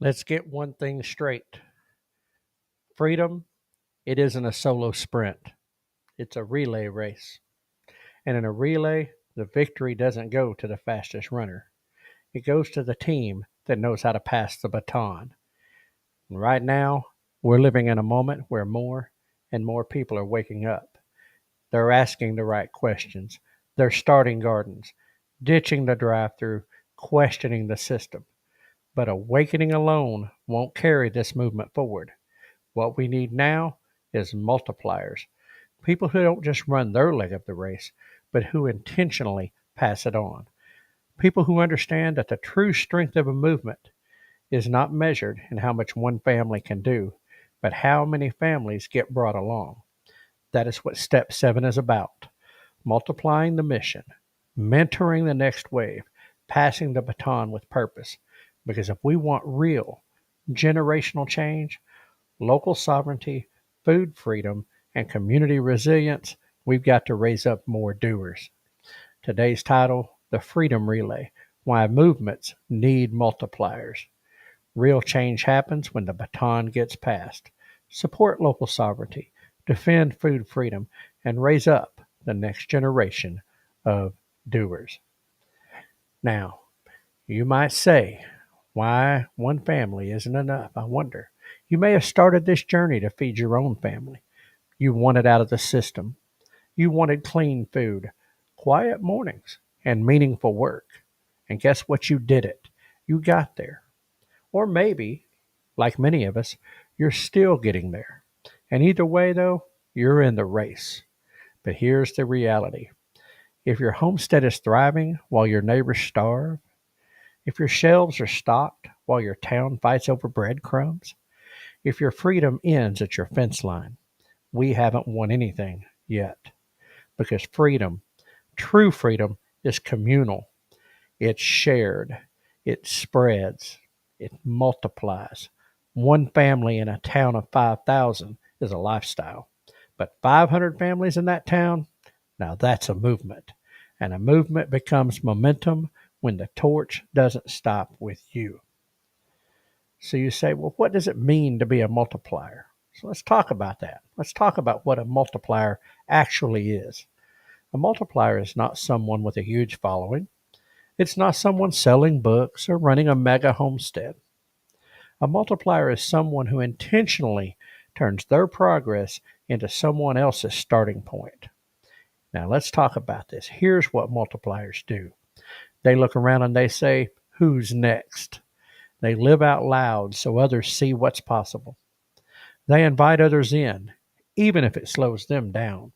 Let's get one thing straight. Freedom, it isn't a solo sprint. It's a relay race. And in a relay, the victory doesn't go to the fastest runner. It goes to the team that knows how to pass the baton. And right now, we're living in a moment where more and more people are waking up. They're asking the right questions. They're starting gardens, ditching the drive-through, questioning the system. But awakening alone won't carry this movement forward. What we need now is multipliers. People who don't just run their leg of the race, but who intentionally pass it on. People who understand that the true strength of a movement is not measured in how much one family can do, but how many families get brought along. That is what step 7 is about. Multiplying the mission, mentoring the next wave, passing the baton with purpose. Because if we want real generational change, local sovereignty, food freedom, and community resilience, we've got to raise up more doers. Today's title, The Freedom Relay, Why Movements Need Multipliers. Real change happens when the baton gets passed. Support local sovereignty, defend food freedom, and raise up the next generation of doers. Now, you might say, why one family isn't enough? I wonder. You may have started this journey to feed your own family. You wanted out of the system. You wanted clean food, quiet mornings, and meaningful work. And guess what? You did it. You got there. Or maybe, like many of us, you're still getting there. And either way, though, you're in the race. But here's the reality. If your homestead is thriving while your neighbors starve, if your shelves are stocked while your town fights over breadcrumbs, if your freedom ends at your fence line, we haven't won anything yet. Because freedom, true freedom, is communal. It's shared. It spreads. It multiplies. One family in a town of 5,000 is a lifestyle. But 500 families in that town, now that's a movement. And a movement becomes momentum when the torch doesn't stop with you. So you say, well, what does it mean to be a multiplier? So let's talk about that. Let's talk about what a multiplier actually is. A multiplier is not someone with a huge following. It's not someone selling books or running a mega homestead. A multiplier is someone who intentionally turns their progress into someone else's starting point. Now let's talk about this. Here's what multipliers do. They look around and they say, who's next? They live out loud so others see what's possible. They invite others in, even if it slows them down.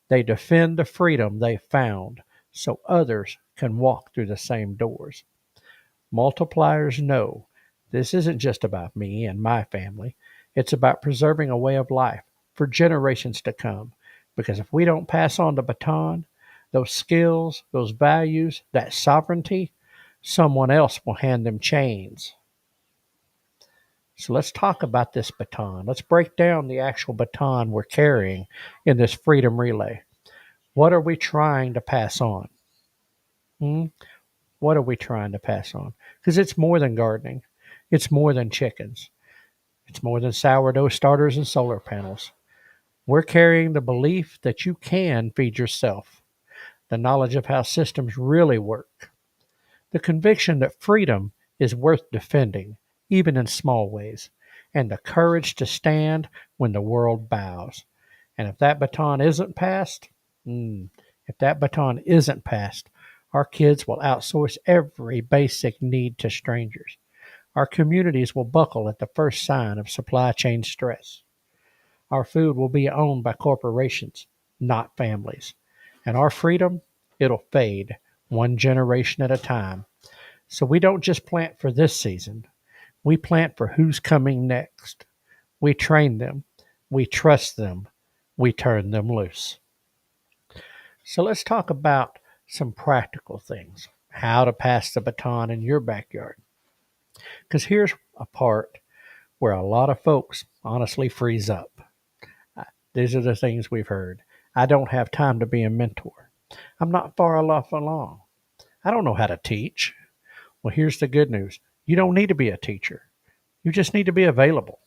They defend the freedom they found so others can walk through the same doors. Multipliers know this isn't just about me and my family. It's about preserving a way of life for generations to come. Because if we don't pass on the baton, those skills, those values, that sovereignty, someone else will hand them chains. So let's talk about this baton. Let's break down the actual baton we're carrying in this freedom relay. What are we trying to pass on? What are we trying to pass on? Because it's more than gardening. It's more than chickens. It's more than sourdough starters and solar panels. We're carrying the belief that you can feed yourself, the knowledge of how systems really work, the conviction that freedom is worth defending, even in small ways, and the courage to stand when the world bows. And if that baton isn't passed, our kids will outsource every basic need to strangers. Our communities will buckle at the first sign of supply chain stress. Our food will be owned by corporations, not families. And our freedom, it'll fade one generation at a time. So we don't just plant for this season. We plant for who's coming next. We train them. We trust them. We turn them loose. So let's talk about some practical things. How to pass the baton in your backyard. Because here's a part where a lot of folks honestly freeze up. These are the things we've heard. I don't have time to be a mentor. I'm not far enough along. I don't know how to teach. Well, here's the good news. You don't need to be a teacher. You just need to be available.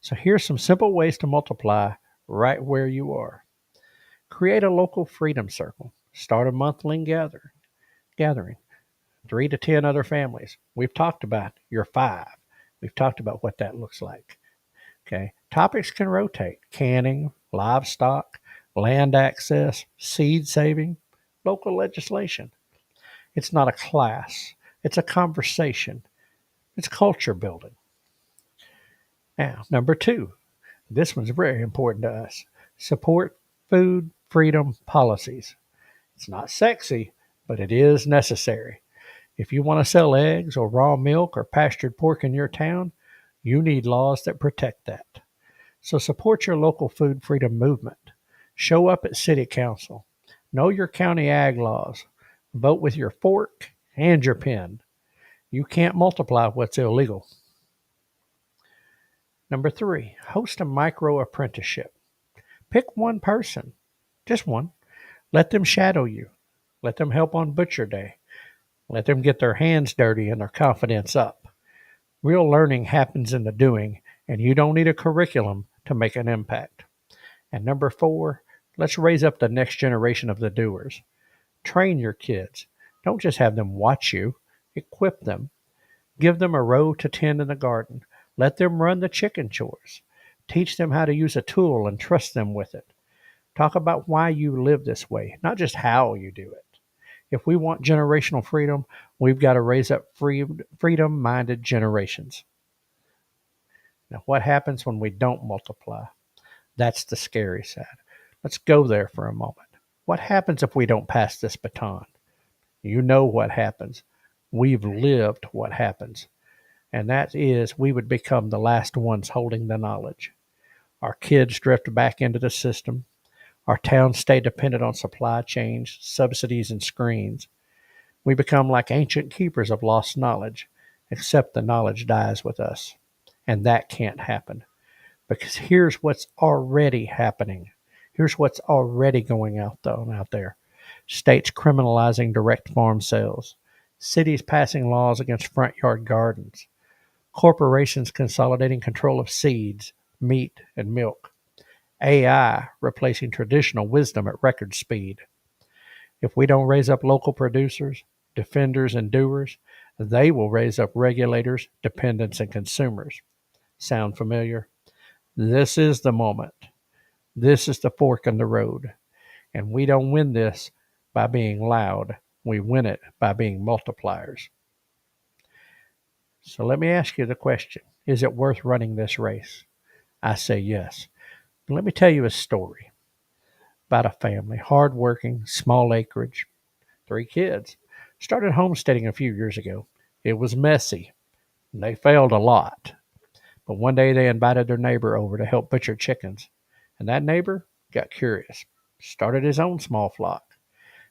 So here's some simple ways to multiply right where you are. Create a local freedom circle. Start a monthly gathering. 3 to 10 other families. We've talked about your 5. We've talked about what that looks like. Okay. Topics can rotate: canning, livestock, land access, seed saving, local legislation. It's not a class, it's a conversation, it's culture building. Now, number 2, this one's very important to us: support food freedom policies. It's not sexy, but it is necessary. If you want to sell eggs or raw milk or pastured pork in your town, you need laws that protect that. So support your local food freedom movement. Show up at city council. Know your county ag laws. Vote with your fork and your pen. You can't multiply what's illegal. Number 3, host a micro apprenticeship. Pick one person, just one. Let them shadow you. Let them help on butcher day. Let them get their hands dirty and their confidence up. Real learning happens in the doing, and you don't need a curriculum to make an impact. And number 4, let's raise up the next generation of the doers. Train your kids. Don't just have them watch you. Equip them. Give them a row to tend in the garden. Let them run the chicken chores. Teach them how to use a tool and trust them with it. Talk about why you live this way, not just how you do it. If we want generational freedom, we've got to raise up freedom-minded generations. Now, what happens when we don't multiply? That's the scary side. Let's go there for a moment. What happens if we don't pass this baton? You know what happens. We've lived what happens. And that is, we would become the last ones holding the knowledge. Our kids drift back into the system. Our towns stay dependent on supply chains, subsidies, and screens. We become like ancient keepers of lost knowledge, except the knowledge dies with us. And that can't happen. Because here's what's already happening. Here's what's already going out there. States criminalizing direct farm sales. Cities passing laws against front yard gardens. Corporations consolidating control of seeds, meat, and milk. AI replacing traditional wisdom at record speed. If we don't raise up local producers, defenders, and doers, they will raise up regulators, dependents, and consumers. Sound familiar? This is the moment. This is the fork in the road. And we don't win this by being loud. We win it by being multipliers. So let me ask you the question. Is it worth running this race? I say yes. But let me tell you a story about a family, hardworking, small acreage, 3 kids. Started homesteading a few years ago. It was messy. They failed a lot. But one day they invited their neighbor over to help butcher chickens. And that neighbor got curious, started his own small flock.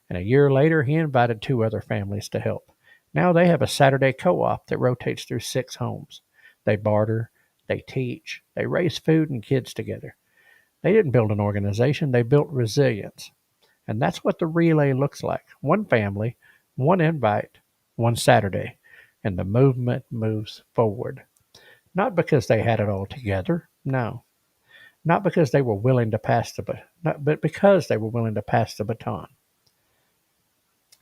And a year later, he invited 2 other families to help. Now they have a Saturday co-op that rotates through 6 homes. They barter, they teach, they raise food and kids together. They didn't build an organization, they built resilience. And that's what the relay looks like. One family, one invite, one Saturday. And the movement moves forward. Not because they had it all together, no. Not because they were willing to pass but because they were willing to pass the baton.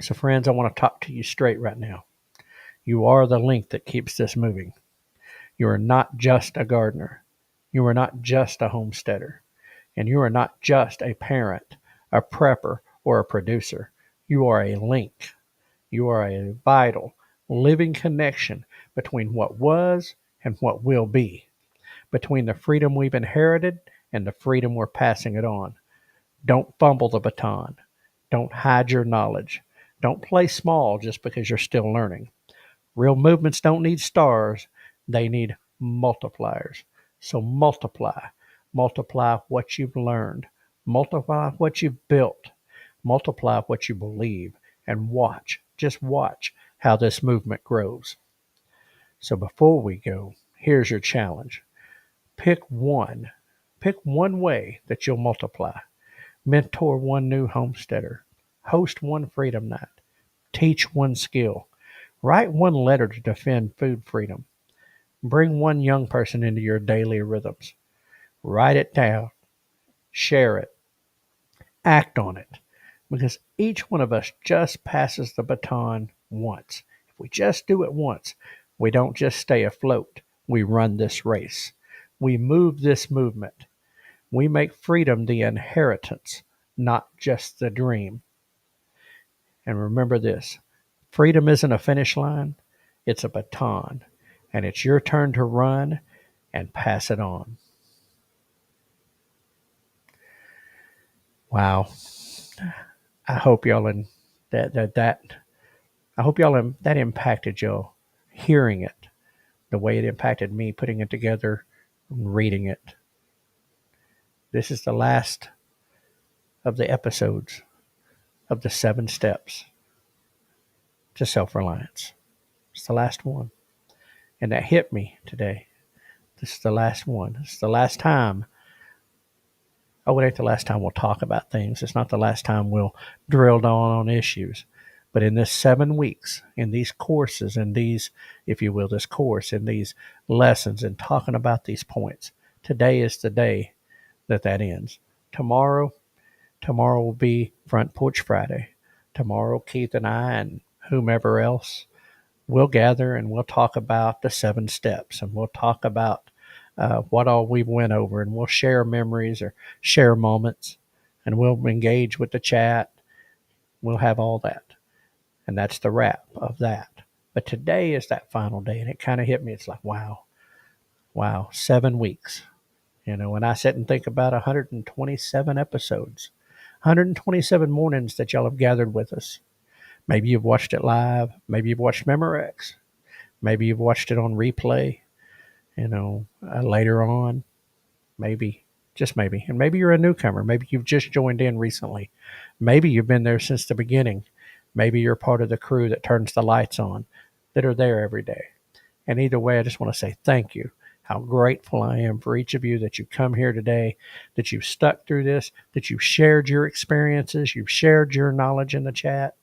So friends, I want to talk to you straight right now. You are the link that keeps this moving. You are not just a gardener. You are not just a homesteader. And you are not just a parent, a prepper, or a producer. You are a link. You are a vital, living connection between what was and what will be, between the freedom we've inherited and the freedom we're passing it on. Don't fumble the baton. Don't hide your knowledge. Don't play small just because you're still learning. Real movements don't need stars. They need multipliers. So multiply. Multiply what you've learned. Multiply what you've built. Multiply what you believe. And watch, just watch how this movement grows. So before we go, here's your challenge. Pick one. Pick one way that you'll multiply. Mentor one new homesteader. Host one freedom night. Teach one skill. Write one letter to defend food freedom. Bring one young person into your daily rhythms. Write it down, share it, act on it, because each one of us just passes the baton once. If we just do it once, we don't just stay afloat. We run this race. We move this movement. We make freedom the inheritance, not just the dream. And remember this, freedom isn't a finish line, it's a baton. And it's your turn to run and pass it on. Wow. I hope y'all in that I hope that impacted y'all hearing it the way it impacted me putting it together and reading it. This is the last of the episodes of the 7 steps to self-reliance. It's the last one. And that hit me today. This is the last one. It's the last time. Oh, it ain't the last time we'll talk about things. It's not the last time we'll drill down on issues. But in this 7 weeks, in these courses, in these, if you will, this course, in these lessons, and talking about these points, today is the day that ends. Tomorrow will be Front Porch Friday. Tomorrow, Keith and I and whomever else, we'll gather and we'll talk about the 7 steps, and we'll talk about what all we went over, and we'll share memories or share moments, and we'll engage with the chat. We'll have all that. And that's the wrap of that. But today is that final day, and it kind of hit me. It's like, wow, 7 weeks. When I sit and think about 127 episodes, 127 mornings that y'all have gathered with us. Maybe you've watched it live. Maybe you've watched Memorex. Maybe you've watched it on replay, later on. Maybe, just maybe. And maybe you're a newcomer. Maybe you've just joined in recently. Maybe you've been there since the beginning. Maybe you're part of the crew that turns the lights on, that are there every day. And either way, I just want to say thank you. How grateful I am for each of you that you come here today, that you've stuck through this, that you've shared your experiences, you've shared your knowledge in the chat,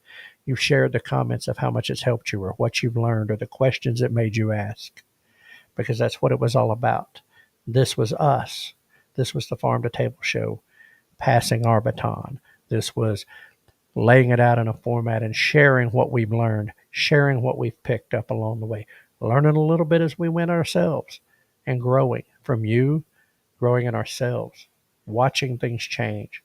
you've shared the comments of how much it's helped you or what you've learned or the questions it made you ask. Because that's what it was all about. This was us. This was the Farm to Table Show, passing our baton. This was laying it out in a format and sharing what we've learned, sharing what we've picked up along the way, learning a little bit as we went ourselves, and growing from you, growing in ourselves, watching things change.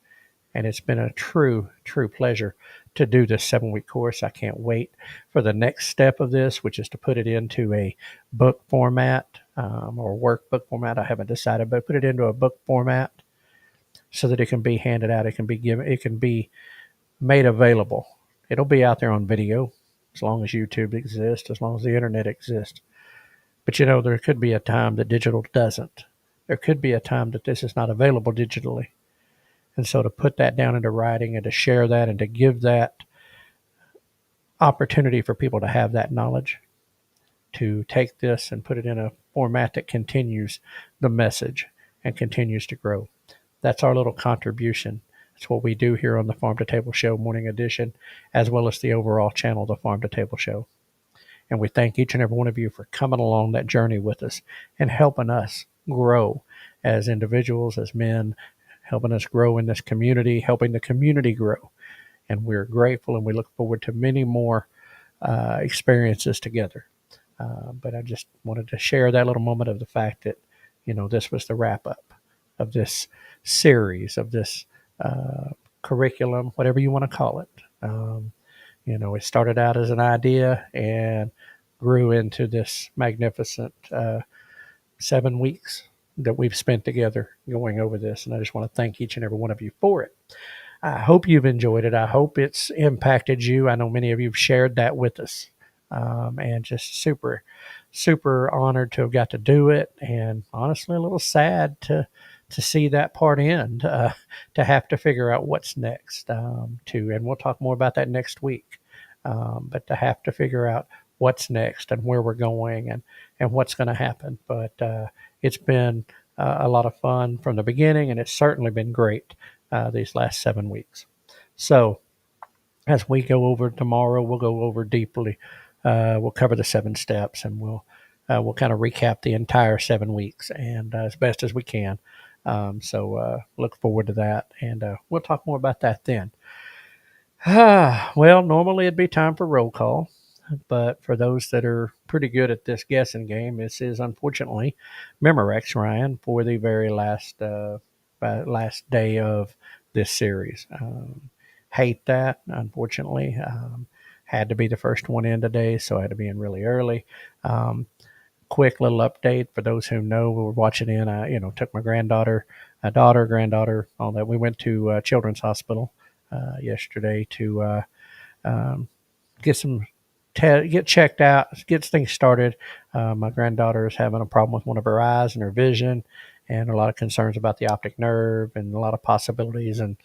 And it's been a true pleasure to do this 7-week course. I can't wait for the next step of this, which is to put it into a book format or workbook format. I haven't decided, but put it into a book format so that it can be handed out. It can be given. It can be made available. It'll be out there on video as long as YouTube exists, as long as the internet exists. But there could be a time that digital doesn't. There could be a time that this is not available digitally. And so to put that down into writing and to share that and to give that opportunity for people to have that knowledge, to take this and put it in a format that continues the message and continues to grow. That's our little contribution. It's what we do here on the Farm to Table Show Morning Edition, as well as the overall channel, the Farm to Table Show. And we thank each and every one of you for coming along that journey with us and helping us grow as individuals, as men, helping us grow in this community, helping the community grow. And we're grateful, and we look forward to many more experiences together. But I just wanted to share that little moment of the fact that, this was the wrap-up of this series, of this curriculum, whatever you want to call it. It started out as an idea and grew into this magnificent 7 weeks that we've spent together going over this. And I just want to thank each and every one of you for it. I hope you've enjoyed it. I hope it's impacted you. I know many of you have shared that with us. And just super honored to have got to do it. And honestly, a little sad to see that part end, to have to figure out what's next, and we'll talk more about that next week. But to have to figure out what's next and where we're going and what's going to happen. But it's been a lot of fun from the beginning, and it's certainly been great these last 7 weeks. So as we go over tomorrow, we'll go over deeply. We'll cover the 7 steps, and we'll we'll kind of recap the entire 7 weeks and as best as we can. So look forward to that, and we'll talk more about that then. Well, normally it'd be time for roll call, but for those that are pretty good at this guessing game, this is unfortunately Memorex, Ryan, for the very last day of this series. Hate that, unfortunately. Had to be the first one in today, so I had to be in really early. Quick little update for those who know we were watching in. Took my granddaughter, all that. We went to Children's Hospital yesterday to get checked out, get things started. My granddaughter is having a problem with one of her eyes and her vision, and a lot of concerns about the optic nerve and a lot of possibilities. And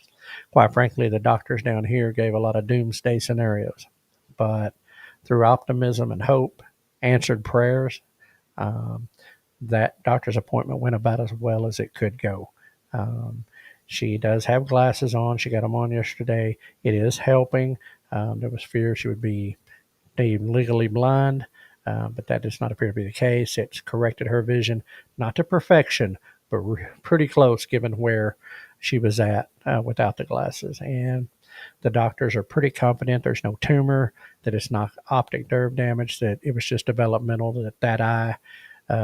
quite frankly, the doctors down here gave a lot of doomsday scenarios. But through optimism and hope, answered prayers, that doctor's appointment went about as well as it could go. She does have glasses on. She got them on yesterday. It is helping. There was fear she would be deemed legally blind, but that does not appear to be the case. It's corrected her vision, not to perfection, but pretty close given where she was at without the glasses. And the doctors are pretty confident there's no tumor, that it's not optic nerve damage, that it was just developmental, that eye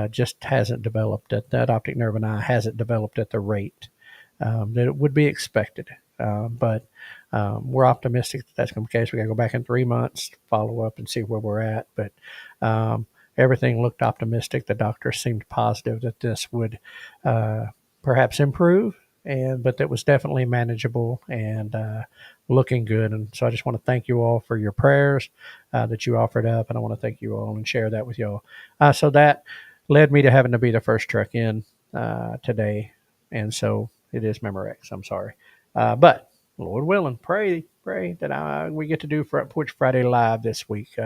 just hasn't developed, that optic nerve and eye hasn't developed at the rate that it would be expected. But we're optimistic that that's going to be the case. We got to go back in 3 months, follow up, and see where we're at. But everything looked optimistic. The doctor seemed positive that this would perhaps improve, but that was definitely manageable and looking good. And so I just want to thank you all for your prayers that you offered up, and I want to thank you all and share that with y'all. So that led me to having to be the first truck in today, and so it is Memorex. I'm sorry, but Lord willing, pray that we get to do Porch Friday Live this week.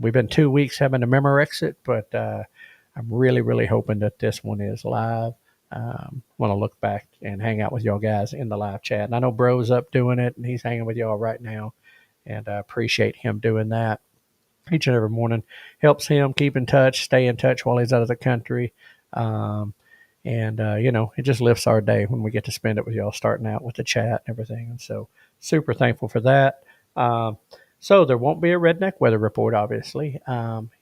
We've been 2 weeks having to Memorex it, but I'm really hoping that this one is live. Want to look back and hang out with y'all guys in the live chat. And I know Bro's up doing it, and he's hanging with y'all right now, and I appreciate him doing that each and every morning. Helps him keep in touch, stay in touch while he's out of the country. It just lifts our day when we get to spend it with y'all, starting out with the chat and everything. And so super thankful for that. So there won't be a redneck weather report, obviously.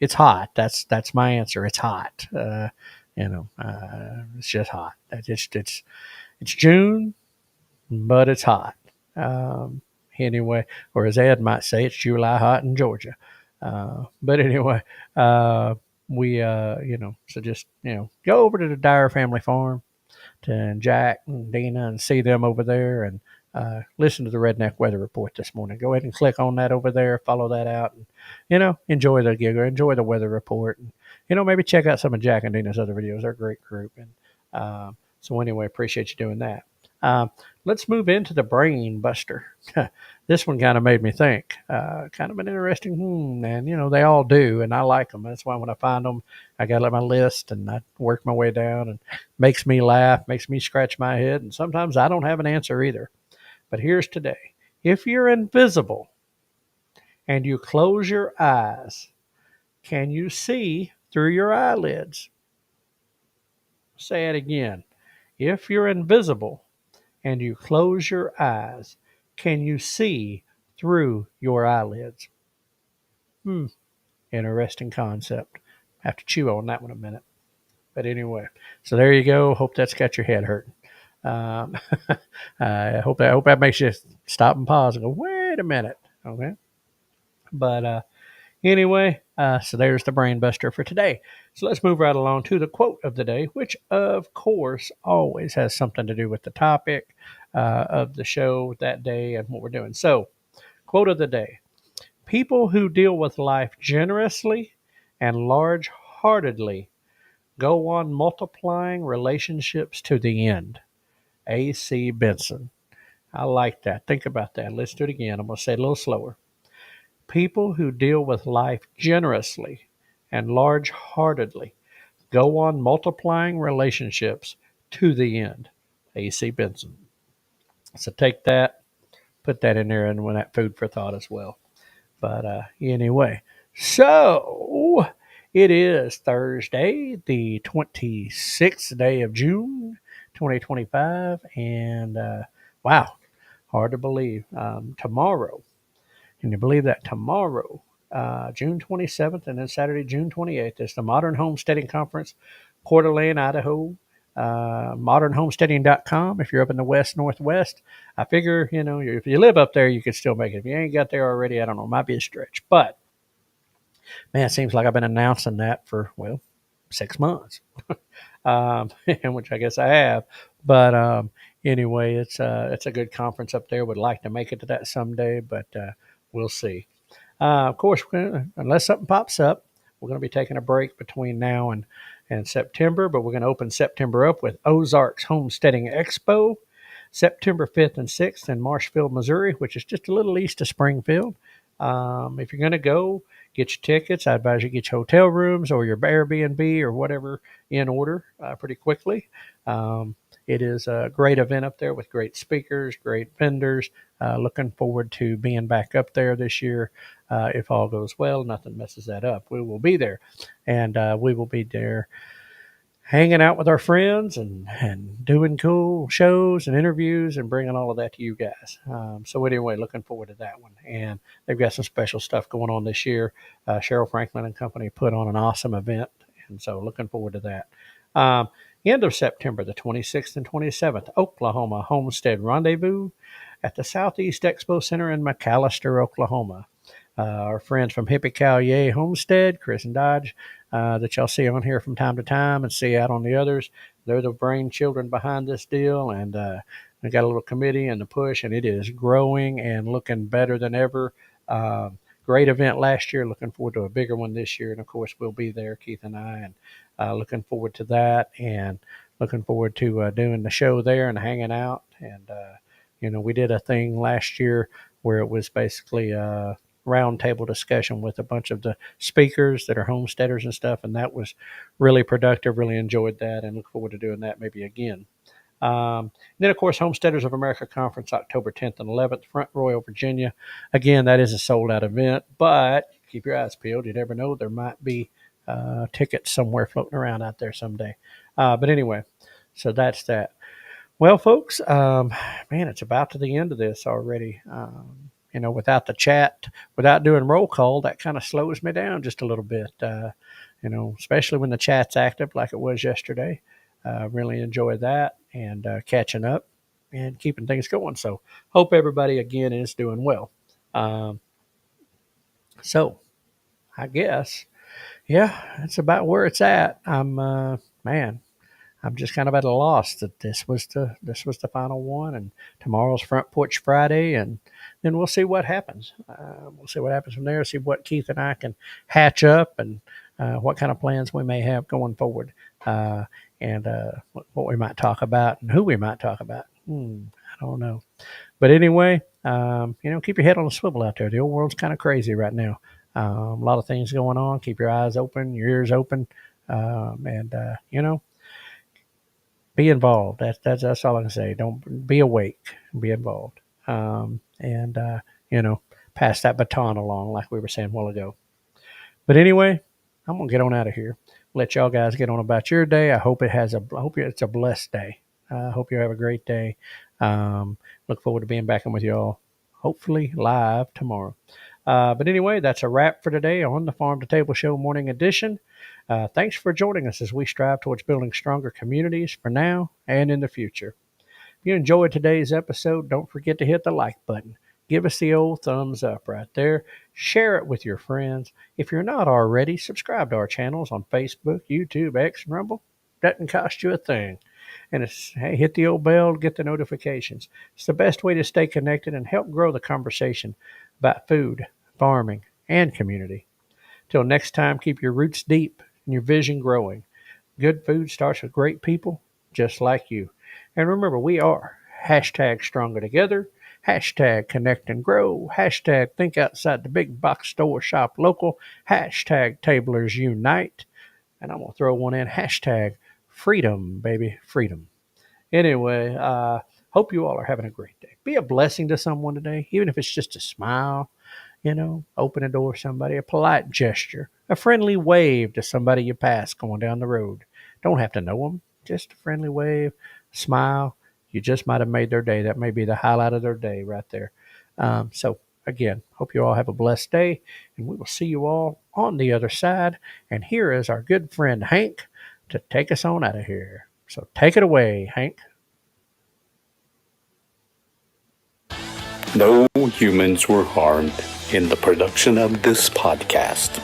It's hot. That's my answer. It's hot. It's just hot. It's June, but it's hot. Anyway, or as Ed might say, it's July hot in Georgia. But anyway, so just, go over to the Dyer family farm to Jack and Dina and see them over there, and listen to the Redneck Weather Report this morning. Go ahead and click on that over there, follow that out, and, enjoy the gig, or enjoy the weather report. And, maybe check out some of Jack and Dina's other videos. They're a great group. And so anyway, appreciate you doing that. Let's move into the brain buster. This one kind of made me think. Kind of an interesting, and they all do, and I like them. That's why when I find them, I got my list, and I work my way down, and makes me laugh, makes me scratch my head, and sometimes I don't have an answer either. But here's today. If you're invisible and you close your eyes, can you see through your eyelids? Say it again. If you're invisible and you close your eyes, can you see through your eyelids? Interesting concept. I have to chew on that one a minute. But anyway, so there you go. Hope that's got your head hurting. I hope that makes you stop and pause and go, wait a minute. Okay. But anyway, so there's the brain buster for today. So let's move right along to the quote of the day, which of course always has something to do with the topic of the show that day and what we're doing. So, quote of the day: people who deal with life generously and large-heartedly go on multiplying relationships to the end. A.C. Benson. I like that. Think about that. Let's do it again. I'm going to say it a little slower. People who deal with life generously and large-heartedly go on multiplying relationships to the end. A.C. Benson. So take that, put that in there, and with that food for thought as well. But anyway, so It is Thursday, the 26th day of June, 2025. And wow, hard to believe. Tomorrow, can you believe that? Tomorrow, June 27th, and then Saturday, June 28th, is the Modern Homesteading Conference, Coeur d'Alene, Idaho. Modernhomesteading.com. If you're up in the west northwest, I figure, if you live up there, you could still make it. If you ain't got there already, I don't know, it might be a stretch. But man, it seems like I've been announcing that for, well, 6 months, which I guess I have. But anyway, it's a good conference up there. Would like to make it to that someday, but we'll see. Of course, unless something pops up, we're going to be taking a break between now and September, but we're going to open September up with Ozarks Homesteading Expo, September 5th and 6th in Marshfield, Missouri, which is just a little east of Springfield. If you're going to go, get your tickets. I advise you get your hotel rooms or your Airbnb or whatever in order pretty quickly. It is a great event up there with great speakers, great vendors. Looking forward to being back up there this year. If all goes well, nothing messes that up. We will be there, and we will be there hanging out with our friends and doing cool shows and interviews and bringing all of that to you guys. So anyway, looking forward to that one. And they've got some special stuff going on this year. Cheryl Franklin and company put on an awesome event, and so looking forward to that. End of September, the 26th and 27th, Oklahoma Homestead Rendezvous at the Southeast Expo Center in McAlester, Oklahoma. Our friends from Hippie Cow Yay Homestead, Chris and Dodge, that y'all see on here from time to time and see out on the others. They're the brainchildren behind this deal, and we got a little committee and the push, and it is growing and looking better than ever. Great event last year. Looking forward to a bigger one this year, and of course we'll be there, Keith and I, and looking forward to that, and looking forward to doing the show there and hanging out. And we did a thing last year where it was basically roundtable discussion with a bunch of the speakers that are homesteaders and stuff, and that was really productive. Really enjoyed that, and look forward to doing that maybe again. Then, of course, Homesteaders of America Conference, October 10th and 11th, Front Royal, Virginia. Again, that is a sold-out event, but keep your eyes peeled. You never know. There might be tickets somewhere floating around out there someday. But anyway, so that's that. Well, folks, man, it's about to the end of this already. Without the chat, without doing roll call, that kind of slows me down just a little bit, especially when the chat's active like it was yesterday. Really enjoy that and catching up and keeping things going. So hope everybody, again, is doing well. So I guess, yeah, that's about where it's at. I'm just kind of at a loss that this was the final one, and tomorrow's Front Porch Friday, and then we'll see what happens. We'll see what happens from there. See what Keith and I can hatch up, and what kind of plans we may have going forward, and what we might talk about, and who we might talk about. I don't know, but anyway, keep your head on a swivel out there. The old world's kind of crazy right now. A lot of things going on. Keep your eyes open, your ears open, and be involved. That's all I can say. Don't be awake. Be involved. And pass that baton along, like we were saying a while ago. But anyway, I'm gonna get on out of here. Let y'all guys get on about your day. I hope it's a blessed day. I hope you have a great day. Look forward to being back in with y'all, hopefully live tomorrow. But anyway, that's a wrap for today on the Farm to Table Show Morning Edition. Thanks for joining us as we strive towards building stronger communities for now and in the future. If you enjoyed today's episode, don't forget to hit the like button. Give us the old thumbs up right there. Share it with your friends. If you're not already, subscribe to our channels on Facebook, YouTube, X, and Rumble. Doesn't cost you a thing. And hit the old bell to get the notifications. It's the best way to stay connected and help grow the conversation about food, farming, and community. Till next time, keep your roots deep and your vision growing. Good food starts with great people just like you. And remember, we are #stronger together, #connect and grow, #think outside the big box store, shop local, #tablers unite. And I'm going to throw one in, #freedom, baby, freedom. Anyway, hope you all are having a great day. Be a blessing to someone today, even if it's just a smile, open a door for somebody, a polite gesture, A friendly wave to somebody you pass going down the road. Don't have to know them, just a friendly wave, smile. You just might have made their day. That may be the highlight of their day right there. So, again, hope you all have a blessed day, and we will see you all on the other side. And here is our good friend Hank to take us on out of here. So, take it away, Hank. No humans were harmed in the production of this podcast.